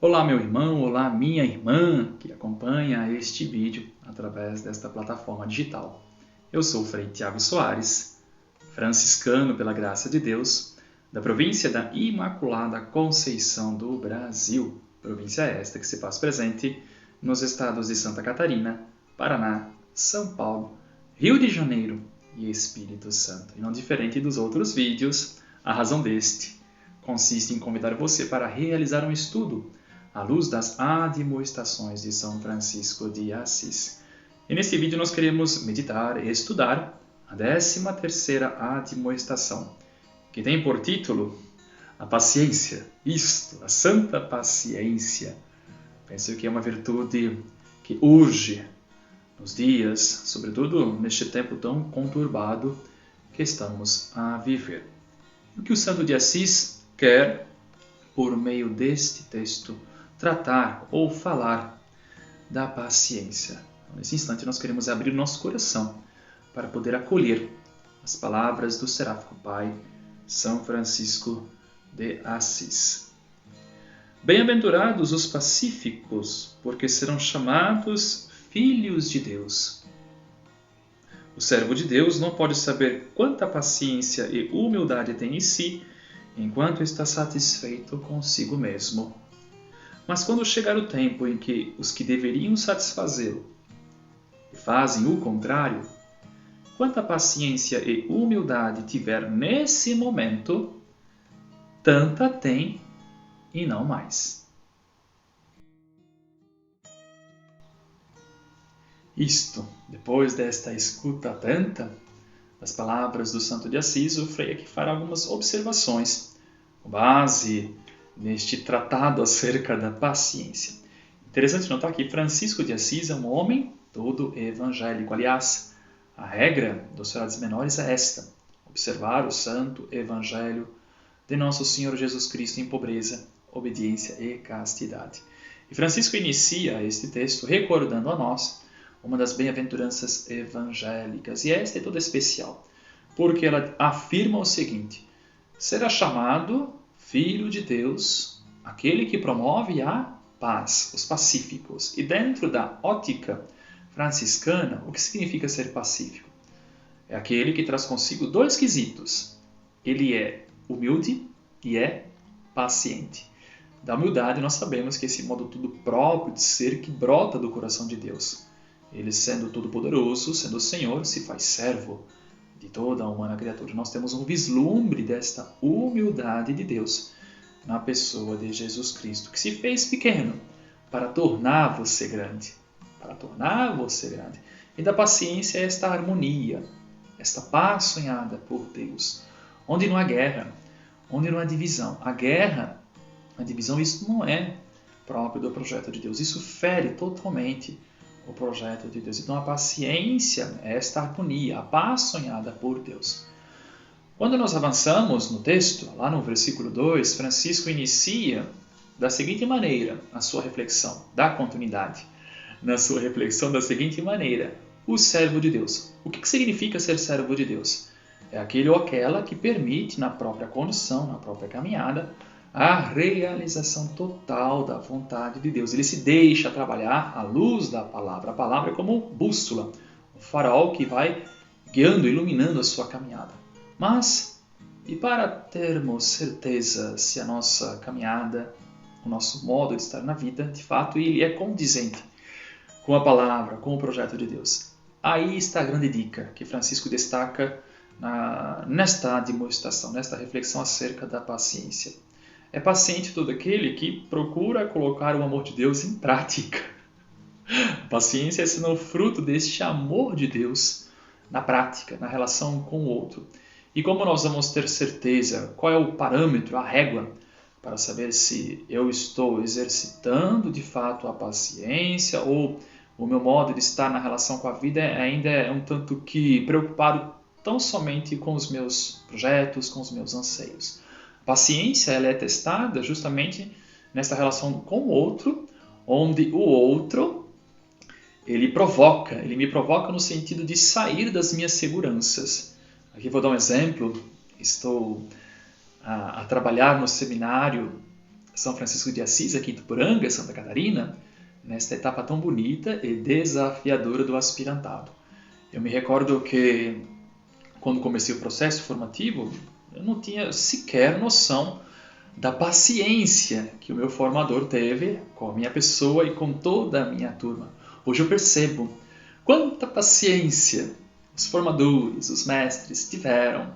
Olá, meu irmão, olá, minha irmã, que acompanha este vídeo através desta plataforma digital. Eu sou o Frei Tiago Soares, franciscano pela graça de Deus, da província da Imaculada Conceição do Brasil, província esta que se faz presente nos estados de Santa Catarina, Paraná, São Paulo, Rio de Janeiro e Espírito Santo. E não diferente dos outros vídeos, a razão deste consiste em convidar você para realizar um estudo à luz das admoestações de São Francisco de Assis. E nesse vídeo nós queremos meditar e estudar a 13ª admoestação, que tem por título a paciência, a santa paciência. Penso que é uma virtude que urge nos dias, sobretudo neste tempo tão conturbado que estamos a viver. O que o Santo de Assis quer, por meio deste texto, tratar ou falar da paciência. Nesse instante nós queremos abrir nosso coração para poder acolher as palavras do Seráfico Pai São Francisco de Assis. Bem-aventurados os pacíficos, porque serão chamados filhos de Deus. O servo de Deus não pode saber quanta paciência e humildade tem em si, enquanto está satisfeito consigo mesmo. Mas quando chegar o tempo em que os que deveriam satisfazê-lo fazem o contrário, quanta paciência e humildade tiver nesse momento, tanta tem e não mais. Depois desta escuta atenta das palavras do Santo de Assis, o Frei aqui fará algumas observações com base neste tratado acerca da paciência. Interessante notar que Francisco de Assis é um homem todo evangélico. Aliás, a regra dos Frades Menores é esta: observar o santo evangelho de Nosso Senhor Jesus Cristo em pobreza, obediência e castidade. E Francisco inicia este texto recordando a nós uma das bem-aventuranças evangélicas, e esta é toda especial, porque ela afirma o seguinte: será chamado Filho de Deus aquele que promove a paz, os pacíficos. E dentro da ótica franciscana, o que significa ser pacífico? É aquele que traz consigo dois quesitos. Ele é humilde e é paciente. Da humildade nós sabemos que esse modo tudo próprio de ser que brota do coração de Deus. Ele, sendo todo-poderoso, sendo o Senhor, se faz servo de toda a humana criatura. Nós temos um vislumbre desta humildade de Deus na pessoa de Jesus Cristo, que se fez pequeno para tornar você grande. Para tornar você grande. E da paciência esta harmonia, esta paz sonhada por Deus, onde não há guerra, onde não há divisão. A guerra, a divisão, isso não é próprio do projeto de Deus. Isso fere totalmente o projeto de Deus. Então a paciência é esta harmonia, a paz sonhada por Deus. Quando nós avançamos no texto, lá no versículo 2, Francisco inicia da seguinte maneira a sua reflexão, dá continuidade na sua reflexão da seguinte maneira: o servo de Deus. O que significa ser servo de Deus? É aquele ou aquela que permite, na própria condição, na própria caminhada, a realização total da vontade de Deus. Ele se deixa trabalhar à luz da palavra. A palavra é como bússola, um farol que vai guiando, iluminando a sua caminhada. Mas, e para termos certeza se a nossa caminhada, o nosso modo de estar na vida, de fato, ele é condizente com a palavra, com o projeto de Deus. Aí está a grande dica que Francisco destaca nesta admoestação, nesta reflexão acerca da paciência. É paciente todo aquele que procura colocar o amor de Deus em prática. A paciência é senão fruto deste amor de Deus na prática, na relação com o outro. E como nós vamos ter certeza, qual é o parâmetro, a régua, para saber se eu estou exercitando de fato a paciência ou o meu modo de estar na relação com a vida ainda é um tanto que preocupado tão somente com os meus projetos, com os meus anseios. A paciência ela é testada justamente nesta relação com o outro, onde o outro ele me provoca no sentido de sair das minhas seguranças. Aqui vou dar um exemplo. Estou a trabalhar no seminário São Francisco de Assis, aqui em Ituporanga, Santa Catarina, nesta etapa tão bonita e desafiadora do aspirantado. Eu me recordo que, quando comecei o processo formativo, eu não tinha sequer noção da paciência que o meu formador teve com a minha pessoa e com toda a minha turma. Hoje eu percebo quanta paciência os formadores, os mestres tiveram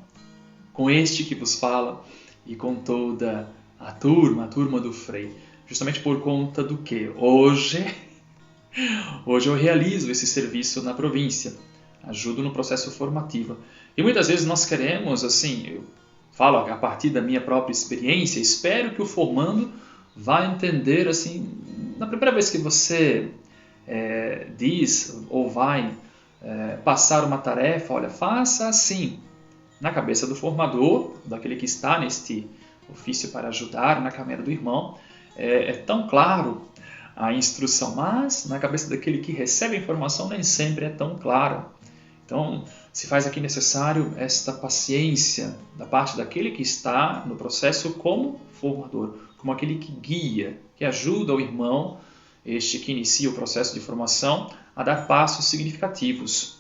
com este que vos fala e com toda a turma do Frei. Justamente por conta do que hoje eu realizo esse serviço na província, ajudo no processo formativo. E muitas vezes nós queremos, assim, eu falo a partir da minha própria experiência, espero que o formando vá entender, assim, na primeira vez que você diz ou vai passar uma tarefa, olha, faça assim. Na cabeça do formador, daquele que está neste ofício para ajudar na caminhada do irmão, é tão claro a instrução, mas na cabeça daquele que recebe a informação nem sempre é tão claro. Então, se faz aqui necessário esta paciência da parte daquele que está no processo como formador, como aquele que guia, que ajuda o irmão, este que inicia o processo de formação, a dar passos significativos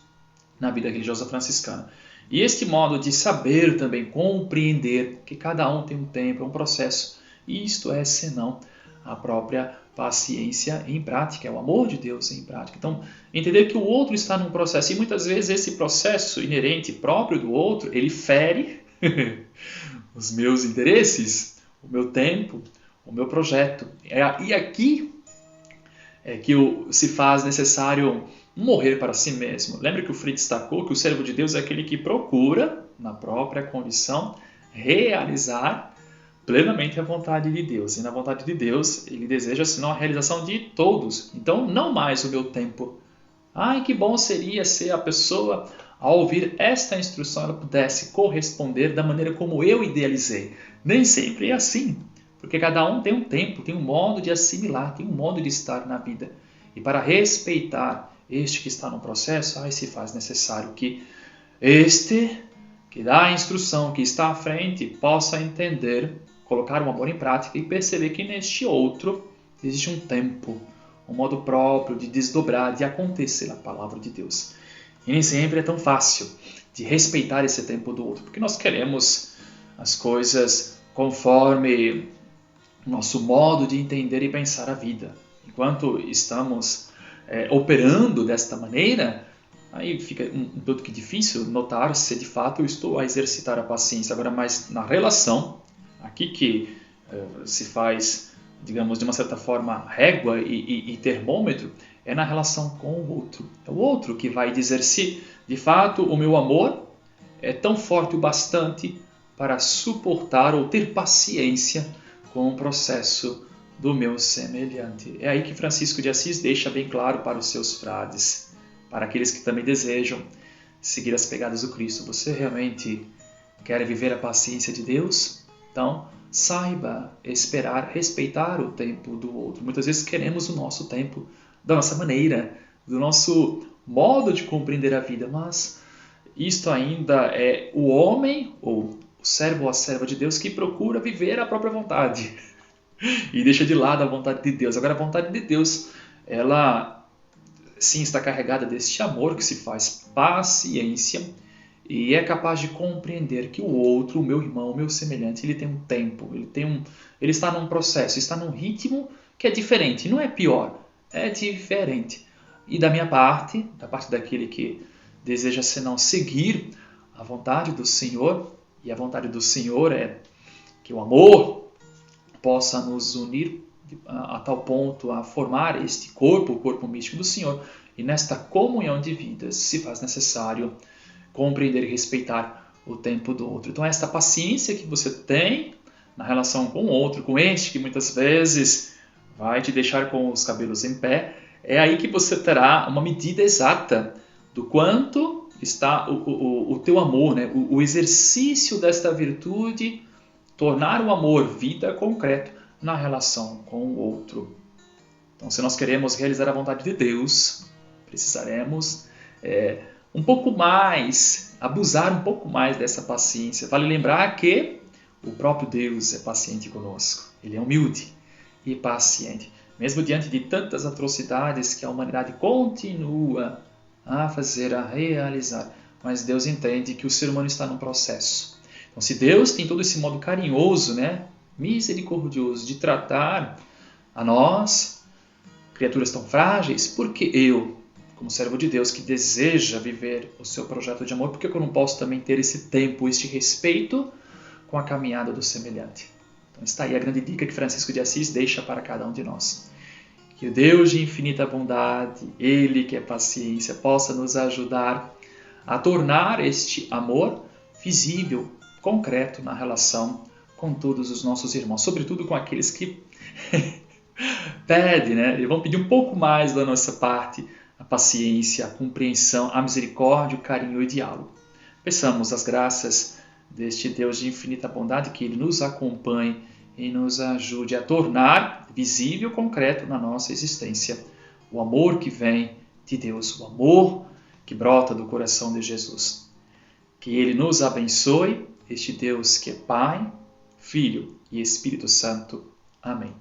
na vida religiosa franciscana. E este modo de saber também compreender que cada um tem um tempo, um processo, e isto é senão a própria paciência em prática, é o amor de Deus em prática. Então, entender que o outro está num processo, e muitas vezes esse processo inerente, próprio do outro, ele fere os meus interesses, o meu tempo, o meu projeto. E aqui é que se faz necessário morrer para si mesmo. Lembra que o Frei destacou que o servo de Deus é aquele que procura, na própria condição, realizar plenamente a vontade de Deus. E na vontade de Deus, ele deseja, senão, a realização de todos. Então, não mais o meu tempo. Ai, que bom seria se a pessoa, ao ouvir esta instrução, ela pudesse corresponder da maneira como eu idealizei. Nem sempre é assim, porque cada um tem um tempo, tem um modo de assimilar, tem um modo de estar na vida. E para respeitar este que está no processo, se faz necessário que este que dá a instrução, que está à frente, possa entender, colocar o amor em prática e perceber que neste outro existe um tempo, um modo próprio de desdobrar, de acontecer a palavra de Deus. E nem sempre é tão fácil de respeitar esse tempo do outro, porque nós queremos as coisas conforme o nosso modo de entender e pensar a vida. Enquanto estamos operando desta maneira, aí fica um tanto que difícil notar se de fato eu estou a exercitar a paciência. Agora, mais na relação, aqui que se faz, digamos, de uma certa forma, régua e termômetro, é na relação com o outro. É o outro que vai dizer se, de fato, o meu amor é tão forte o bastante para suportar ou ter paciência com o processo do meu semelhante. É aí que Francisco de Assis deixa bem claro para os seus frades, para aqueles que também desejam seguir as pegadas do Cristo. Você realmente quer viver a paciência de Deus? Então, saiba esperar, respeitar o tempo do outro. Muitas vezes queremos o nosso tempo, da nossa maneira, do nosso modo de compreender a vida, mas isto ainda é o homem, ou o servo ou a serva de Deus, que procura viver a própria vontade e deixa de lado a vontade de Deus. Agora, a vontade de Deus, ela sim está carregada deste amor que se faz paciência e é capaz de compreender que o outro, o meu irmão, o meu semelhante, ele tem um tempo, ele está num processo, está num ritmo que é diferente, não é pior, é diferente. E da minha parte, da parte daquele que deseja senão seguir a vontade do Senhor, e a vontade do Senhor é que o amor possa nos unir a tal ponto a formar este corpo, o corpo místico do Senhor, e nesta comunhão de vidas se faz necessário compreender e respeitar o tempo do outro. Então, esta paciência que você tem na relação com o outro, com este que muitas vezes vai te deixar com os cabelos em pé, é aí que você terá uma medida exata do quanto está o teu amor, né? O exercício desta virtude, tornar o amor vida concreto na relação com o outro. Então, se nós queremos realizar a vontade de Deus, precisaremos um pouco mais, abusar um pouco mais dessa paciência. Vale lembrar que O próprio Deus é paciente conosco. Ele é humilde e paciente. Mesmo diante de tantas atrocidades que a humanidade continua a fazer, a realizar. Mas Deus entende que o ser humano está num processo. Então, se Deus tem todo esse modo carinhoso, misericordioso, de tratar a nós, criaturas tão frágeis, por que eu, como servo de Deus que deseja viver o seu projeto de amor, por que eu não posso também ter esse tempo, este respeito com a caminhada do semelhante? Então está aí a grande dica que Francisco de Assis deixa para cada um de nós. Que o Deus de infinita bondade, Ele que é paciência, possa nos ajudar a tornar este amor visível, concreto na relação com todos os nossos irmãos, sobretudo com aqueles que pedem, e vão pedir um pouco mais da nossa parte, a paciência, a compreensão, a misericórdia, o carinho e o diálogo. Peçamos as graças deste Deus de infinita bondade, que Ele nos acompanhe e nos ajude a tornar visível, concreto na nossa existência o amor que vem de Deus, o amor que brota do coração de Jesus. Que Ele nos abençoe, este Deus que é Pai, Filho e Espírito Santo. Amém.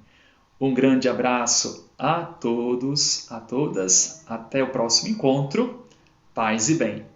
Um grande abraço a todos, a todas. Até o próximo encontro. Paz e bem.